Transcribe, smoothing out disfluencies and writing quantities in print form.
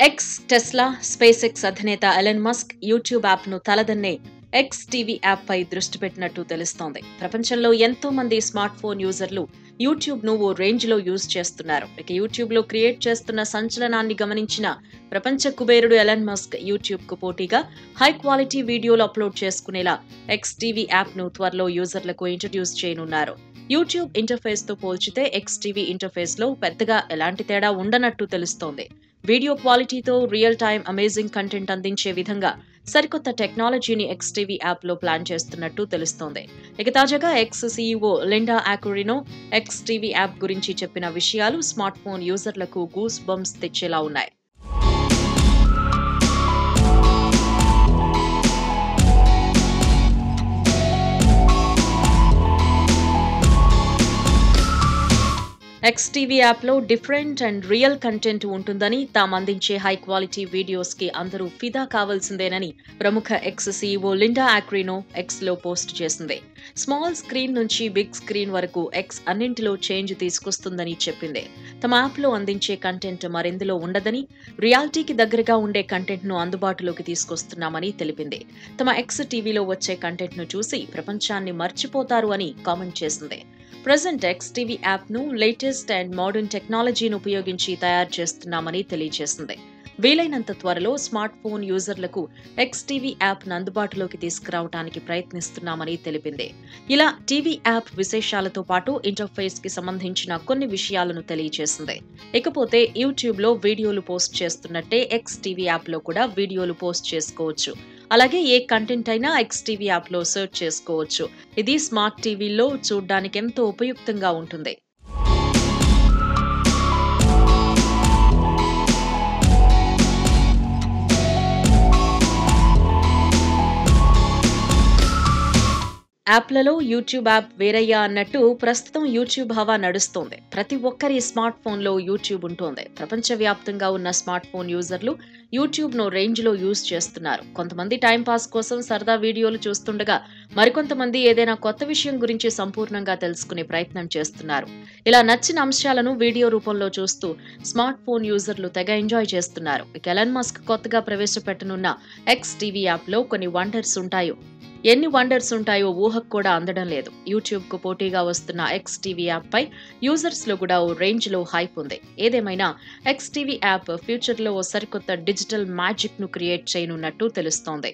X, Tesla, space X అధినేత Elon Musk YouTube app ను తలదన్నే X TV app పై దృష్టి పెట్టినట్టు తెలుస్తోంది. ప్రపంచంలో ఎంతో మంది స్మార్ట్ ఫోన్ యూజర్లు యూట్యూబ్ ను ఓ రేంజ్ లో యూజ్ చేస్తున్నారు. ఇక యూట్యూబ్ లో క్రియేట్ చేస్తున్న సంచలనాన్ని గమనించిన ప్రపంచ కుబేరుడు ఎలన్ మస్క్ యూట్యూబ్ కు పోటీగా హై క్వాలిటీ వీడియోలు అప్లోడ్ చేసుకునేలా ఎక్స్ టీవీ యాప్ ను త్వరలో యూజర్లకు ఇంట్రడ్యూస్ చేయనున్నారు. యూట్యూబ్ ఇంటర్ఫేస్ తో పోల్చితే ఎక్స్ టీవీ ఇంటర్ఫేస్ లో పెద్దగా ఎలాంటి తేడా ఉండనట్టు తెలుస్తోంది. వీడియో క్వాలిటీతో రియల్ టైమ్ అమేజింగ్ కంటెంట్ అందించే విధంగా సరికొత్త టెక్నాలజీని ఎక్స్ టీవీ యాప్ లో ప్లాన్ చేస్తున్నట్టు తెలుస్తోంది. ఇక తాజాగా X CEO Linda Yaccarino X TV app గురించి చెప్పిన విషయాలు స్మార్ట్ ఫోన్ యూజర్లకు గూస్ బంప్స్ తెచ్చేలా ఉన్నాయి. ఎక్స్ టీవీ యాప్ లో డిఫరెంట్ అండ్ రియల్ కంటెంట్ ఉంటుందని, తాము అందించే హై క్వాలిటీ వీడియోస్ కి అందరూ ఫిదా కావాల్సిందేనని ప్రముఖ ఎక్స్ సీఈఓ లిండా ఆక్రినో ఎక్స్ లో పోస్ట్ చేసింది. స్మాల్ స్క్రీన్ నుంచి బిగ్ స్క్రీన్ వరకు ఎక్స్ అన్నింటిలో చేంజ్ తీసుకొస్తుందని చెప్పింది. తమ యాప్ లో అందించే కంటెంట్ మరెందులో ఉండదని, రియాలిటీకి దగ్గరగా ఉండే కంటెంట్ ను అందుబాటులోకి తీసుకొస్తున్నామని తెలిపింది. తమ ఎక్స్ టీవీలో వచ్చే కంటెంట్ ను చూసి ప్రపంచాన్ని మర్చిపోతారు అని కామెంట్ చేసింది. ప్రెజెంట్ ఎక్స్ టీవీ యాప్ ను లేటెస్ట్ అండ్ మోడర్న్ టెక్నాలజీని ఉపయోగించి తయారు చేస్తున్నామని తెలియజేసింది. వీలైనంత త్వరలో స్మార్ట్ ఫోన్ యూజర్లకు ఎక్స్ టీవీ యాప్ ను అందుబాటులోకి తీసుకురావడానికి ప్రయత్నిస్తున్నామని తెలిపింది. ఇలా టీవీ యాప్ విశేషాలతో పాటు ఇంటర్ఫేస్ కి సంబంధించిన కొన్ని విషయాలను తెలియజేసింది. ఇకపోతే యూట్యూబ్ లో వీడియోలు పోస్ట్ చేస్తున్నట్టే ఎక్స్ టీవీ యాప్ లో కూడా వీడియోలు పోస్ట్ చేసుకోవచ్చు. అలాగే ఏ కంటెంట్ అయినా ఎక్స్ టీవీ యాప్ లో సెర్చ్ చేసుకోవచ్చు. ఇది స్మార్ట్ టీవీలో చూడ్డానికి ఎంతో ఉపయుక్తంగా ఉంటుంది. యాప్లలో యూట్యూబ్ యాప్ వేరయ్యా అన్నట్టు ప్రస్తుతం యూట్యూబ్ హవా నడుస్తోంది. ప్రతి ఒక్కరి స్మార్ట్ ఫోన్ లో యూట్యూబ్ ఉంటోంది. ప్రపంచవ్యాప్తంగా ఉన్న స్మార్ట్ ఫోన్ యూజర్లు యూట్యూబ్ ను రేంజ్ లో యూజ్ చేస్తున్నారు. కొంతమంది టైం పాస్ కోసం సరదా వీడియోలు చూస్తుండగా, మరికొంతమంది ఏదైనా కొత్త విషయం గురించి సంపూర్ణంగా తెలుసుకునే ప్రయత్నం చేస్తున్నారు. ఇలా నచ్చిన అంశాలను వీడియో రూపంలో చూస్తూ స్మార్ట్ ఫోన్ యూజర్లు తెగ ఎంజాయ్ చేస్తున్నారు. ఇక ఎలన్ మస్క్ కొత్తగా ప్రవేశపెట్టనున్న ఎక్స్ టీవీ యాప్ లో కొన్ని వండర్స్ ఉంటాయో, ఎన్ని వండర్స్ ఉంటాయో ఊహకు కూడా అందడం లేదు. యూట్యూబ్ కు పోటీగా వస్తున్న ఎక్స్ టీవీ యాప్ పై యూజర్స్ లో కూడా ఓ రేంజ్ లో హైప్ ఉంది. ఏదేమైనా ఎక్స్ టీవీ యాప్ ఫ్యూచర్ లో ఓ సరికొత్త డిజిటల్ మ్యాజిక్ ను క్రియేట్ చేయనున్నట్టు తెలుస్తోంది.